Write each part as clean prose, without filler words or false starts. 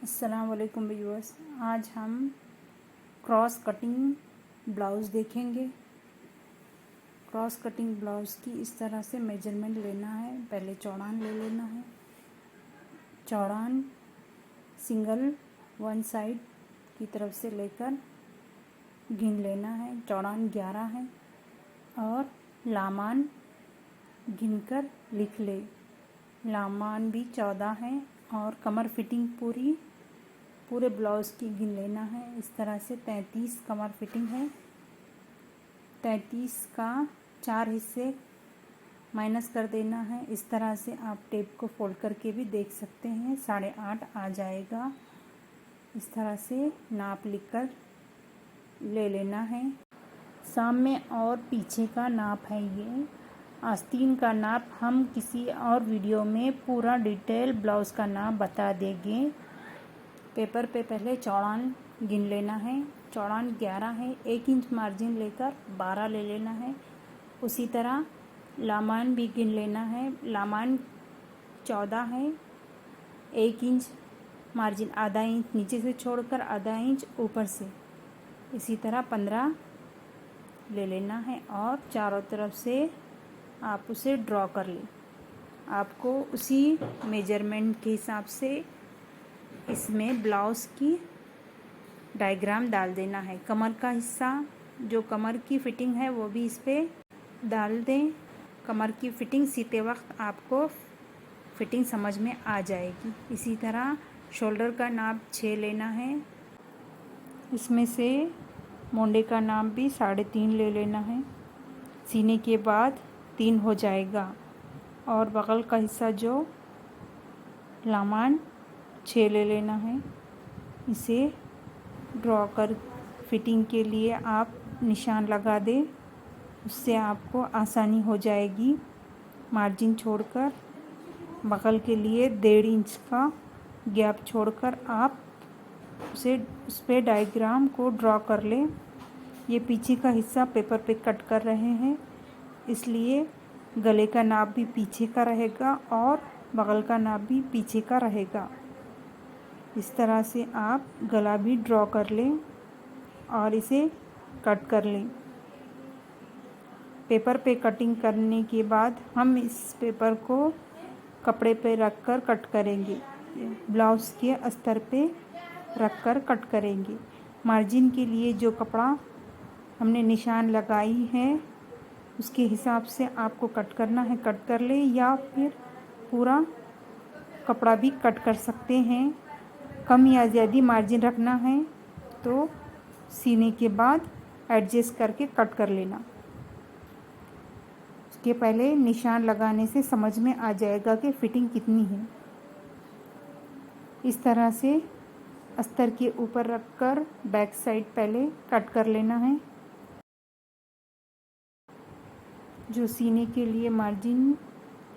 अस्सलाम वालेकुम व्यूअर्स। आज हम क्रॉस कटिंग ब्लाउज़ देखेंगे। क्रॉस कटिंग ब्लाउज़ की इस तरह से मेजरमेंट लेना है। पहले चौड़ान ले लेना है। चौड़ान सिंगल वन साइड की तरफ से लेकर गिन लेना है। चौड़ान 11 है और लामान गिनकर लिख ले। लामान भी 14 है और कमर फिटिंग पूरे ब्लाउज़ की गिन लेना है। इस तरह से 33 कमर फिटिंग है। 33 का 4 हिस्से माइनस कर देना है। इस तरह से आप टेप को फोल्ड करके भी देख सकते हैं। 8.5 आ जाएगा। इस तरह से नाप लिखकर ले लेना है। सामने और पीछे का नाप है ये। आस्तीन का नाप हम किसी और वीडियो में पूरा डिटेल ब्लाउज़ का नाप बता देंगे। पेपर पे पहले चौड़ान गिन लेना है। चौड़ान 11 है। 1 इंच मार्जिन लेकर 12 ले लेना है। उसी तरह लामान भी गिन लेना है। लामान 14 है। 1 इंच मार्जिन, आधा इंच नीचे से छोड़कर आधा इंच ऊपर से, इसी तरह 15 ले लेना है और चारों तरफ से आप उसे ड्रॉ कर लें। आपको उसी मेजरमेंट के हिसाब से इसमें ब्लाउज़ की डायग्राम डाल देना है। कमर का हिस्सा, जो कमर की फिटिंग है वो भी इस पर डाल दें। कमर की फिटिंग सीते वक्त आपको फिटिंग समझ में आ जाएगी। इसी तरह शोल्डर का नाप 6 लेना है। इसमें से मोंडे का नाप भी 3.5 ले लेना है। सीने के बाद 3 हो जाएगा और बगल का हिस्सा जो लामान 6 ले लेना है। इसे ड्रॉ कर फिटिंग के लिए आप निशान लगा दें, उससे आपको आसानी हो जाएगी। मार्जिन छोड़कर बगल के लिए 1.5 इंच का गैप छोड़कर आप उस पर डायग्राम को ड्रॉ कर लें। ये पीछे का हिस्सा पेपर पे कट कर रहे हैं, इसलिए गले का नाप भी पीछे का रहेगा और बगल का नाप भी पीछे का रहेगा। इस तरह से आप गला भी ड्रॉ कर लें और इसे कट कर लें। पेपर पे कटिंग करने के बाद हम इस पेपर को कपड़े पे रख कर कट करेंगे। ब्लाउज़ के अस्तर पे रख कर कट करेंगे। मार्जिन के लिए जो कपड़ा हमने निशान लगाई है उसके हिसाब से आपको कट करना है, कट कर लें, या फिर पूरा कपड़ा भी कट कर सकते हैं। कम या ज़्यादा मार्जिन रखना है तो सीने के बाद एडजस्ट करके कट कर लेना। उसके पहले निशान लगाने से समझ में आ जाएगा कि फ़िटिंग कितनी है। इस तरह से अस्तर के ऊपर रखकर बैक साइड पहले कट कर लेना है। जो सीने के लिए मार्जिन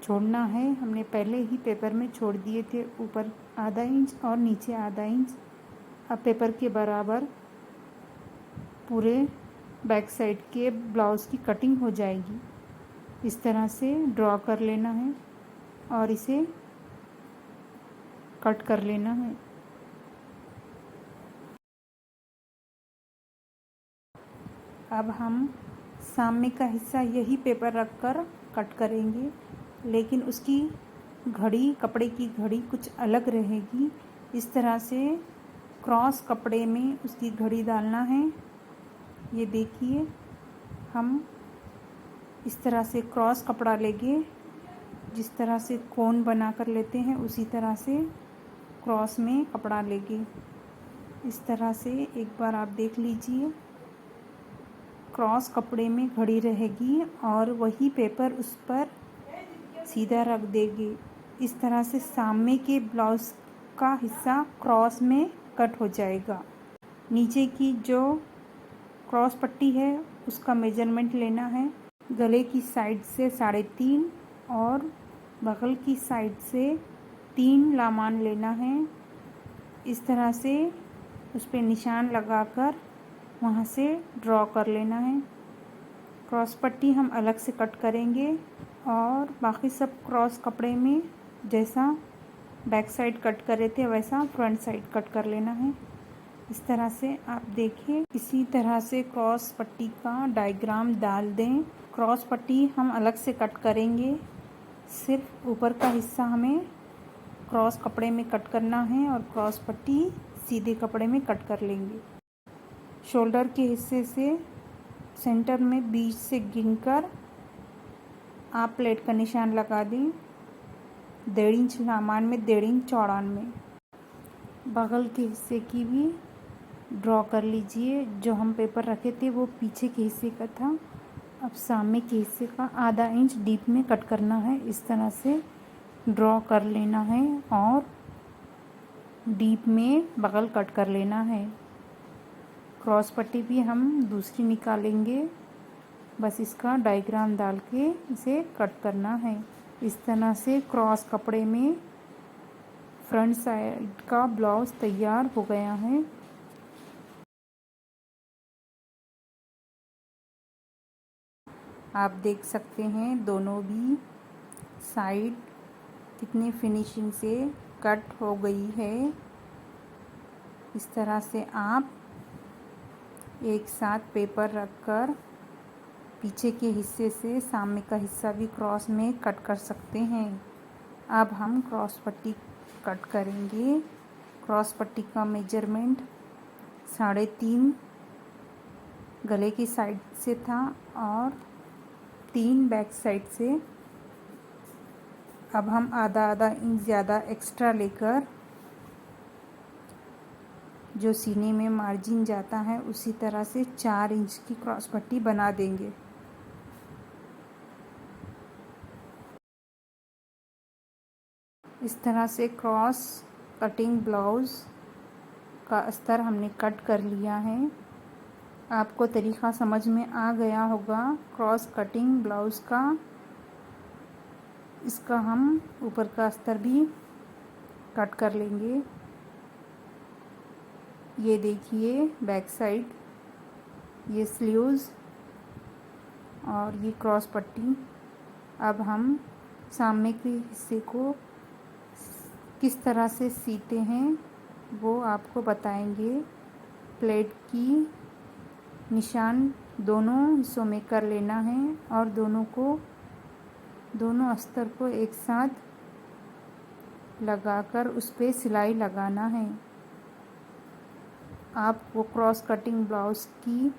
छोड़ना है हमने पहले ही पेपर में छोड़ दिए थे, ऊपर आधा इंच और नीचे आधा इंच। अब पेपर के बराबर पूरे बैक साइड के ब्लाउज़ की कटिंग हो जाएगी। इस तरह से ड्रॉ कर लेना है और इसे कट कर लेना है। अब हम सामने का हिस्सा यही पेपर रखकर कट करेंगे, लेकिन उसकी घड़ी, कपड़े की घड़ी कुछ अलग रहेगी। इस तरह से क्रॉस कपड़े में उसकी घड़ी डालना है। ये देखिए, हम इस तरह से क्रॉस कपड़ा लेंगे, जिस तरह से कोन बना कर लेते हैं उसी तरह से क्रॉस में कपड़ा लेंगे। इस तरह से एक बार आप देख लीजिए। क्रॉस कपड़े में घड़ी रहेगी और वही पेपर उस पर सीधा रख देंगे। इस तरह से सामने के ब्लाउज़ का हिस्सा क्रॉस में कट हो जाएगा। नीचे की जो क्रॉस पट्टी है उसका मेजरमेंट लेना है। गले की साइड से 3.5 और बगल की साइड से 3 लामान लेना है। इस तरह से उस पर निशान लगाकर वहाँ से ड्रॉ कर लेना है। क्रॉस पट्टी हम अलग से कट करेंगे और बाकी सब क्रॉस कपड़े में जैसा बैक साइड कट कर रहे थे वैसा फ्रंट साइड कट कर लेना है। इस तरह से आप देखिए, इसी तरह से क्रॉस पट्टी का डायग्राम डाल दें। क्रॉस पट्टी हम अलग से कट करेंगे, सिर्फ ऊपर का हिस्सा हमें क्रॉस कपड़े में कट करना है और क्रॉस पट्टी सीधे कपड़े में कट कर लेंगे। शोल्डर के हिस्से से सेंटर में बीच से गिनकर आप प्लेट का निशान लगा दें 1.5 इंच लामान में 1.5 इंच चौड़ान में। बगल के हिस्से की भी ड्रॉ कर लीजिए। जो हम पेपर रखे थे वो पीछे के हिस्से का था, अब सामने के हिस्से का आधा इंच डीप में कट करना है। इस तरह से ड्रॉ कर लेना है और डीप में बगल कट कर लेना है। क्रॉस पट्टी भी हम दूसरी निकालेंगे, बस इसका डायग्राम डाल के इसे कट करना है। इस तरह से क्रॉस कपड़े में फ्रंट साइड का ब्लाउज तैयार हो गया है। आप देख सकते हैं दोनों भी साइड कितनी फिनिशिंग से कट हो गई है। इस तरह से आप एक साथ पेपर रखकर पीछे के हिस्से से सामने का हिस्सा भी क्रॉस में कट कर सकते हैं। अब हम क्रॉस पट्टी कट करेंगे। क्रॉस पट्टी का मेजरमेंट 3.5 गले की साइड से था और 3 बैक साइड से। अब हम आधा इंच ज़्यादा एक्स्ट्रा लेकर जो सीने में मार्जिन जाता है उसी तरह से 4 इंच की क्रॉस पट्टी बना देंगे। इस तरह से क्रॉस कटिंग ब्लाउज़ का अस्तर हमने कट कर लिया है। आपको तरीक़ा समझ में आ गया होगा क्रॉस कटिंग ब्लाउज़ का। इसका हम ऊपर का अस्तर भी कट कर लेंगे। ये देखिए बैक साइड, ये स्लीव्स और ये क्रॉस पट्टी। अब हम सामने के हिस्से को किस तरह से सीते हैं वो आपको बताएंगे। प्लेट की निशान दोनों हिस्सों में कर लेना है और दोनों अस्तर को एक साथ लगाकर उस पर सिलाई लगाना है। आपको क्रॉस कटिंग ब्लाउज़ की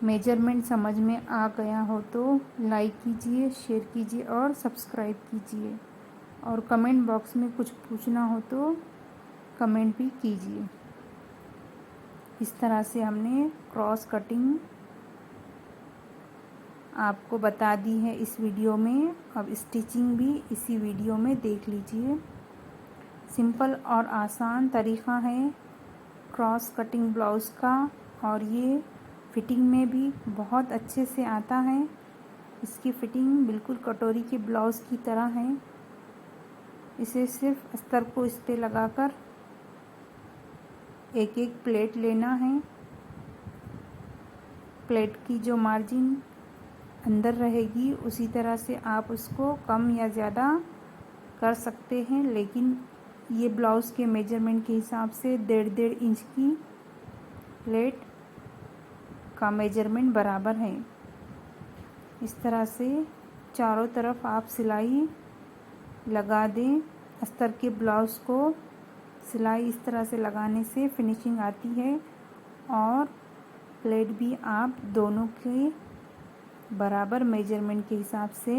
मेजरमेंट समझ में आ गया हो तो लाइक कीजिए, शेयर कीजिए और सब्सक्राइब कीजिए। और कमेंट बॉक्स में कुछ पूछना हो तो कमेंट भी कीजिए। इस तरह से हमने क्रॉस कटिंग आपको बता दी है इस वीडियो में। अब स्टिचिंग भी इसी वीडियो में देख लीजिए। सिंपल और आसान तरीक़ा है क्रॉस कटिंग ब्लाउज़ का और ये फिटिंग में भी बहुत अच्छे से आता है। इसकी फिटिंग बिल्कुल कटोरी के ब्लाउज़ की तरह है। इसे सिर्फ अस्तर को इस पे लगाकर एक एक प्लेट लेना है। प्लेट की जो मार्जिन अंदर रहेगी उसी तरह से आप उसको कम या ज़्यादा कर सकते हैं, लेकिन ये ब्लाउज़ के मेजरमेंट के हिसाब से 1.5 इंच की प्लेट का मेजरमेंट बराबर है। इस तरह से चारों तरफ आप सिलाई लगा दें। अस्तर के ब्लाउज़ को सिलाई इस तरह से लगाने से फिनिशिंग आती है और प्लेट भी आप दोनों के बराबर मेजरमेंट के हिसाब से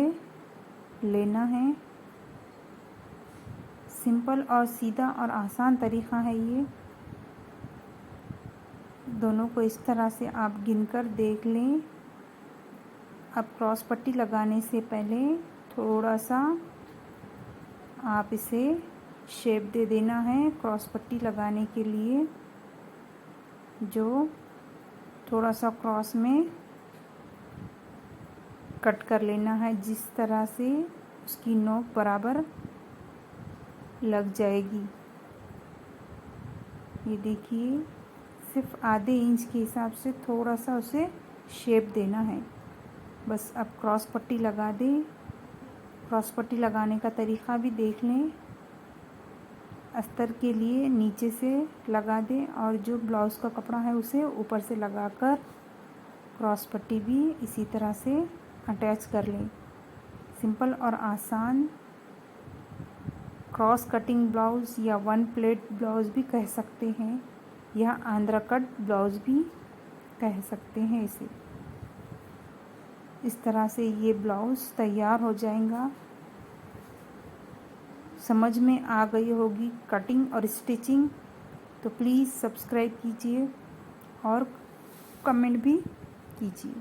लेना है। सिंपल और सीधा और आसान तरीक़ा है ये। दोनों को इस तरह से आप गिनकर देख लें। अब क्रॉस पट्टी लगाने से पहले थोड़ा सा आप इसे शेप दे देना है। क्रॉस पट्टी लगाने के लिए जो थोड़ा सा क्रॉस में कट कर लेना है, जिस तरह से उसकी नोक बराबर लग जाएगी। ये देखिए, सिर्फ आधे इंच के हिसाब से थोड़ा सा उसे शेप देना है। बस अब क्रॉस पट्टी लगा दें। क्रॉस पट्टी लगाने का तरीक़ा भी देख लें। अस्तर के लिए नीचे से लगा दें और जो ब्लाउज़ का कपड़ा है उसे ऊपर से लगाकर क्रॉस पट्टी भी इसी तरह से अटैच कर लें। सिंपल और आसान क्रॉस कटिंग ब्लाउज़ या वन प्लेट ब्लाउज़ भी कह सकते हैं, या आंध्रा कट ब्लाउज़ भी कह सकते हैं इसे। इस तरह से ये ब्लाउज़ तैयार हो जाएगा। समझ में आ गई होगी कटिंग और स्टिचिंग, तो प्लीज़ सब्सक्राइब कीजिए और कमेंट भी कीजिए।